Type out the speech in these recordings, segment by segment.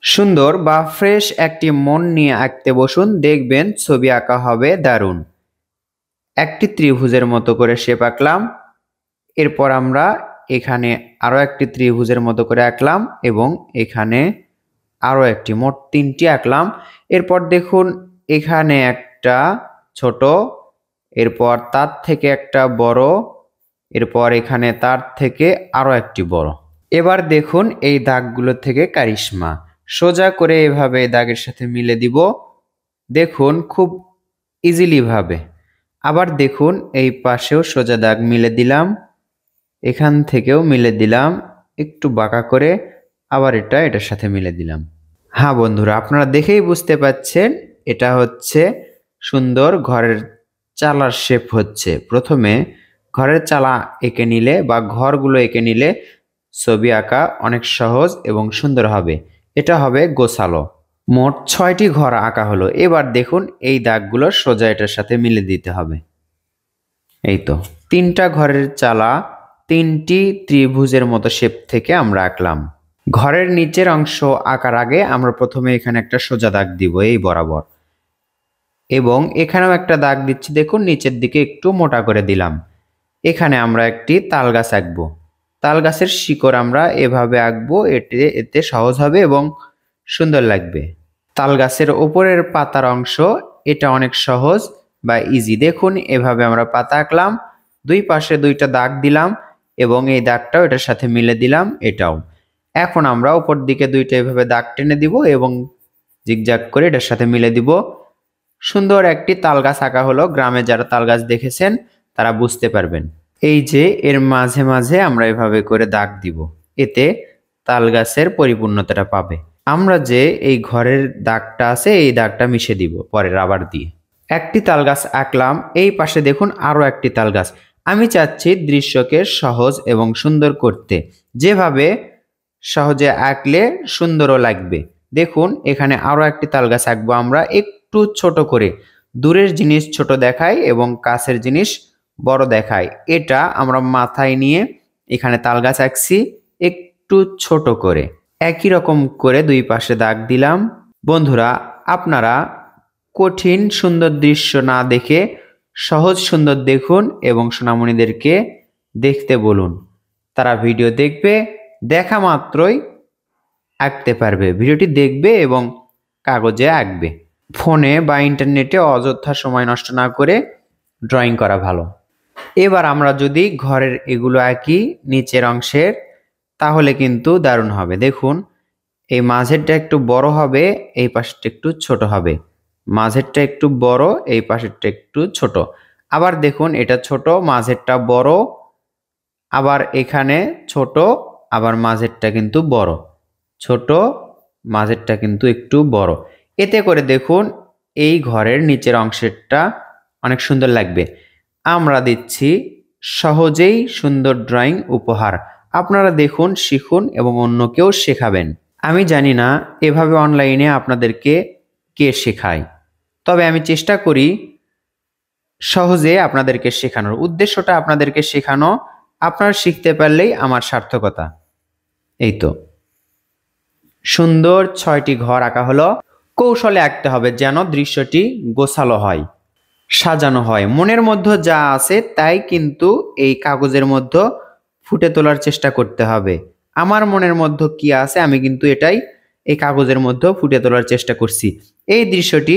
সুন্দর বা ফ্রেশ একটি মন নিয়ে আঁকতে বসুন, দেখবেন ছবি আঁকা হবে দারুণ। একটি ত্রিভুজের মতো করে শেপ আঁকলাম। এরপর আমরা এখানে আরো একটি ত্রিভুজের মতো করে আঁকলাম এবং এখানে আরো একটি, মোট 3টি আঁকলাম। এরপর দেখুন এখানে একটা ছোট, এরপর তার থেকে একটা বড়, এরপর এখানে তার থেকে আরো একটি বড়। এবার দেখুন এই দাগগুলো থেকে কারিশমা সোজা করে এভাবে দাগের সাথে মিলে দিব। দেখুন খুব ইজিলি ভাবে। আবার দেখুন এই পাশেও সোজা দাগ মিলে দিলাম, এখান থেকেও মিলে দিলাম, একটু বাঁকা করে আবার এটার সাথে মিলে দিলাম। হ্যাঁ বন্ধুরা, আপনারা দেখেই বুঝতে পাচ্ছেন এটা হচ্ছে সুন্দর ঘরের চালার শেপ হচ্ছে। প্রথমে ঘরের চালা এঁকে নিলে বা ঘরগুলো এঁকে নিলে ছবি আঁকা অনেক সহজ এবং সুন্দর হবে। এটা হবে গোছালো। মোট 6টি ঘর আঁকা হলো। এবার দেখুন এই দাগগুলো সোজা এটার সাথে মিলে দিতে হবে। এই তো 3টা ঘরের চালা 3টি ত্রিভুজের মতো শেপ থেকে আমরা আঁকলাম। ঘরের নিচের অংশ আঁকার আগে আমরা প্রথমে এখানে একটা সোজা দাগ দিব এই বরাবর, এবং এখানেও একটা দাগ দিচ্ছি। দেখুন নিচের দিকে একটু মোটা করে দিলাম। এখানে আমরা একটি তাল গাছ আঁকবো। তাল গাছের শিকড় আমরা এভাবে আঁকবো, এতে সহজ হবে এবং সুন্দর লাগবে। তাল গাছের উপরের পাতার অংশ, এটা অনেক সহজ বা ইজি। দেখুন এভাবে আমরা পাতা আঁকলাম, দুই পাশে 2টা দাগ দিলাম এবং এই দাগটাও এটার সাথে মিলে দিলাম এটাও। এখন আমরা উপর দিকে 2টা এভাবে দাগ টেনে দিব এবং জিগজ্যাগ করে এটার সাথে মিলে দিব। সুন্দর একটি তাল গাছ আঁকা হলো। গ্রামে যারা তাল গাছ দেখেছেন তারা বুঝতে পারবেন। এই যে এর মাঝে মাঝে আমরা এভাবে করে দাগ দিব, এতে তাল গাছের পরিপূর্ণতাটা পাবে। আমরা যে এই ঘরের দাগটা আছে এই দাগটা মিশে দিব পরে রাবার দিয়ে। একটি তাল গাছ আঁকলাম, এই পাশে দেখুন আরো একটি তাল গাছ। আমি চাচ্ছি দৃশ্যকে সহজ এবং সুন্দর করতে, যেভাবে সহজে আঁকলে সুন্দরও লাগবে। দেখুন এখানে আরো একটি তাল গাছ আঁকবো আমরা, একটু ছোট করে। দূরের জিনিস ছোট দেখায় এবং কাছের জিনিস বড় দেখায়, এটা আমরা মাথায় নিয়ে এখানে তাল গাছ আঁকছি একটু ছোট করে। একই রকম করে 2 পাশে দাগ দিলাম। বন্ধুরা, আপনারা কঠিন সুন্দর দৃশ্য না দেখে সহজ সুন্দর দেখুন এবং সোনামণিদেরকে দেখতে বলুন। তারা ভিডিও দেখবে, দেখা মাত্রই আঁকতে পারবে। ভিডিওটি দেখবে এবং কাগজে আঁকবে। ফোনে বা ইন্টারনেটে অযথা সময় নষ্ট না করে ড্রয়িং করা ভালো। এবার আমরা যদি ঘরের এগুলো আঁকি নিচের অংশের, তাহলে কিন্তু দারুণ হবে। দেখুন এই মাঝেরটা একটু বড় হবে, এই পাশেরটা একটু ছোট হবে। মাঝেরটা একটু বড়, এই পাশেরটা একটু ছোট। আবার দেখুন এটা ছোট, মাঝেরটা বড়, আবার এখানে ছোট, আবার মাঝেরটা কিন্তু বড়। ছোট, মাঝেরটা কিন্তু একটু বড়। এতে করে দেখুন এই ঘরের নিচের অংশেরটা অনেক সুন্দর লাগবে। আমরা দিচ্ছি সহজেই সুন্দর ড্রয়িং উপহার। আপনারা দেখুন, শিখুন এবং অন্যকেও শেখাবেন। আমি জানি না এভাবে অনলাইনে আপনাদেরকে কে শেখায়, তবে আমি চেষ্টা করি সহজে আপনাদেরকে শেখানোর। উদ্দেশ্যটা আপনাদেরকে শেখানো, আপনারা শিখতে পারলেই আমার সার্থকতা। এই তো সুন্দর 6টি ঘর আঁকা হলো। কৌশলে আঁকতে হবে যেন দৃশ্যটি গোছালো হয়, সাজানো হয়। মনের মধ্যে যা আছে তাই কিন্তু এই কাগজের মধ্যে ফুটে তোলার চেষ্টা করতে হবে। আমার মনের মধ্যে কি আছে আমি কিন্তু এটাই এই কাগজের মধ্যে ফুটে তোলার চেষ্টা করছি। এই দৃশ্যটি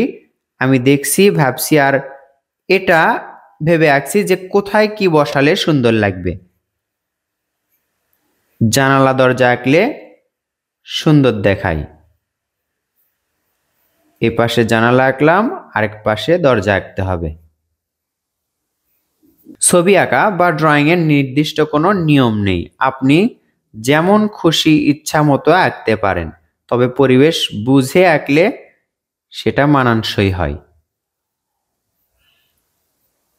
আমি দেখছি, ভাবছি, আর এটা ভেবে আঁকছি যে কোথায় কি বসালে সুন্দর লাগবে। জানালা দরজা আঁকলে সুন্দর দেখায়। এই পাশে জানালা আঁকলাম, আরেক পাশে দরজা আঁকতে হবে। ছবি আঁকা বা ড্রয়িং এর নির্দিষ্ট কোনো নিয়ম নেই। আপনি যেমন খুশি ইচ্ছা মতো আঁকতে পারেন, তবে পরিবেশ বুঝে আঁকলে সেটা মানানসই হয়।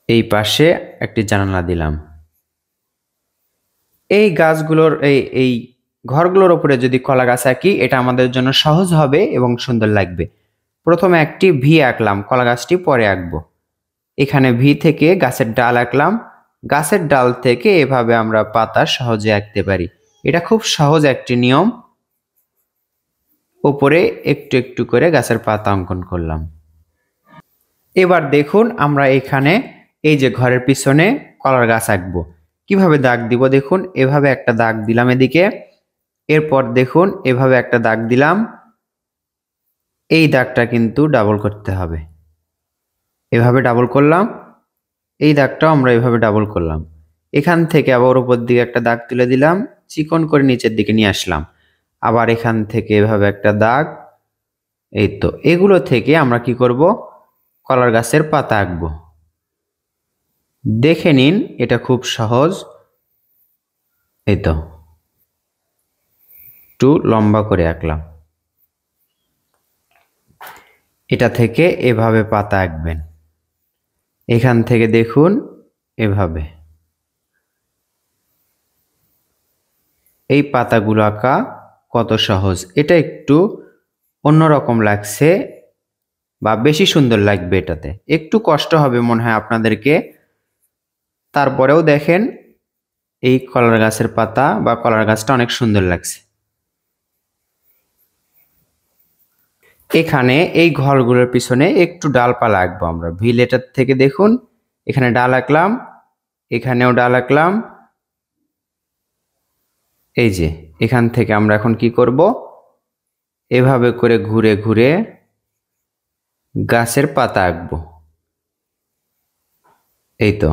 এই পাশে একটি জানালা দিলাম। এই গাছগুলোর এই ঘরগুলোর উপরে যদি কলা গাছ আঁকি, এটা আমাদের জন্য সহজ হবে এবং সুন্দর লাগবে। প্রথমে একটি ভি আঁকলাম, কলা গাছটি পরে আঁকবো। এখানে ভি থেকে গাছের ডাল আঁকলাম। গাছের ডাল থেকে এভাবে আমরা পাতা সহজে আঁকতে পারি। এটা খুব সহজ একটি নিয়ম। উপরে একটু একটু করে গাছের পাতা অঙ্কন করলাম। এবার দেখুন আমরা এখানে এই যে ঘরের পিছনে কলার গাছ আঁকবো। কিভাবে দাগ দিব দেখুন, এভাবে একটা দাগ দিলাম এদিকে, এরপর দেখুন এভাবে একটা দাগ দিলাম, এই দাগটা কিন্তু ডাবল করতে হবে। এভাবে ডাবল করলাম, এই দাগটাও আমরা এভাবে ডাবল করলাম। এখান থেকে আবার উপর দিকে একটা দাগ তুলে দিলাম, চিকন করে নিচের দিকে নিয়ে আসলাম। আবার এখান থেকে এভাবে একটা দাগ, এই তো। এগুলো থেকে আমরা কি করব, কলার গাছের পাতা আঁকবো। দেখে নিন, এটা খুব সহজ। এই তো একটু লম্বা করে আঁকলাম। এটা থেকে এভাবে পাতা আঁকবেন। এখান থেকে দেখুন এভাবে এই পাতাগুলো আঁকা কত সহজ। এটা একটু অন্যরকম লাগছে বা বেশি সুন্দর লাগবে, এটাতে একটু কষ্ট হবে মনে হয় আপনাদেরকে। তারপরেও দেখেন এই কলার গাছের পাতা বা কলার গাছটা অনেক সুন্দর লাগছে। এখানে এই ঘরগুলোর পিছনে একটু ডালপালা আঁকবো আমরা। ভিলেটার থেকে দেখুন এখানে ডাল আঁকলাম, এখানেও ডাল আঁকলাম। এই যে এখান থেকে আমরা এখন কি করব, এভাবে করে ঘুরে ঘুরে গাছের পাতা আঁকবো। এই তো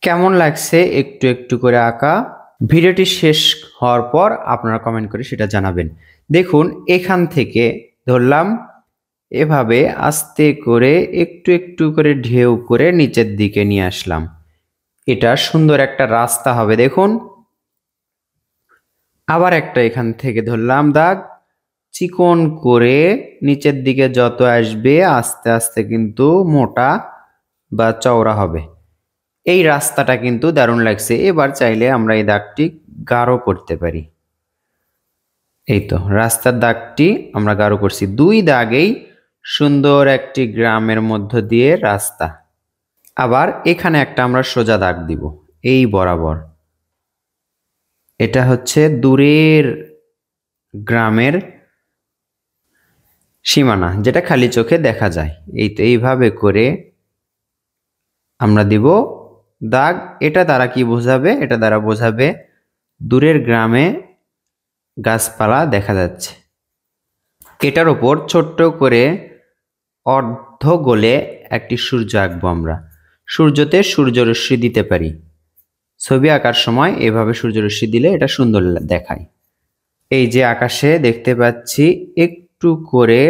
কেমন লাগছে একটু একটু করে আঁকা। ভিডিওটি শেষ হওয়ার পর আপনারা কমেন্ট করে সেটা জানাবেন। দেখুন এখান থেকে ধরলাম, এভাবে আস্তে করে একটু একটু করে ঢেউ করে নিচের দিকে নিয়ে আসলাম। এটা সুন্দর একটা রাস্তা হবে দেখুন। আবার একটা এখান থেকে ধরলাম দাগ, চিকন করে নিচের দিকে যত আসবে আস্তে আস্তে কিন্তু মোটা বা চওড়া হবে। এই রাস্তাটা কিন্তু দারুণ লাগছে। এবার চাইলে আমরা এই দাগটি গাঢ় করতে পারি। এই তো রাস্তার দাগটি আমরা গাঢ় করছি। দুই দাগেই সুন্দর একটি গ্রামের মধ্য দিয়ে রাস্তা। আবার এখানে একটা আমরা সোজা দাগ দিব এই বরাবর। এটা হচ্ছে দূরের গ্রামের সীমানা, যেটা খালি চোখে দেখা যায়। এই তো এইভাবে করে আমরা দিব দাগ। এটা দ্বারা কি বোঝাবে, এটা দ্বারা বোঝাবে দূরের গ্রামে গাছপালা দেখা যাচ্ছে। এটার ওপর ছোট্ট করে অর্ধ গোলে একটি সূর্য আঁকবো আমরা। সূর্যতে সূর্যরশ্মি দিতে পারি। ছবি আঁকার সময় এভাবে সূর্যরশ্মি দিলে এটা সুন্দর দেখায়। এই যে আকাশে দেখতে পাচ্ছি একটু করে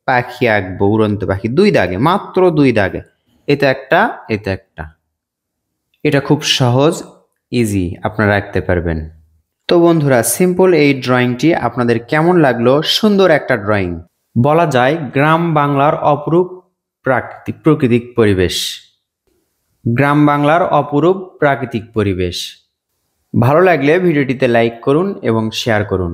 পাখি আঁকবো, উড়ন্ত পাখি। দুই দাগে, মাত্র দুই দাগে, এটা একটা, এটা একটা। এটা খুব সহজ, ইজি, আপনারা আঁকতে পারবেন। তো বন্ধুরা, সিম্পল এই ড্রয়িংটি আপনাদের কেমন লাগলো? সুন্দর একটা ড্রয়িং, বলা যায় গ্রাম বাংলার অপরূপ প্রাকৃতিক পরিবেশ। গ্রাম বাংলার অপরূপ প্রাকৃতিক পরিবেশ। ভালো লাগলে ভিডিওটিতে লাইক করুন এবং শেয়ার করুন।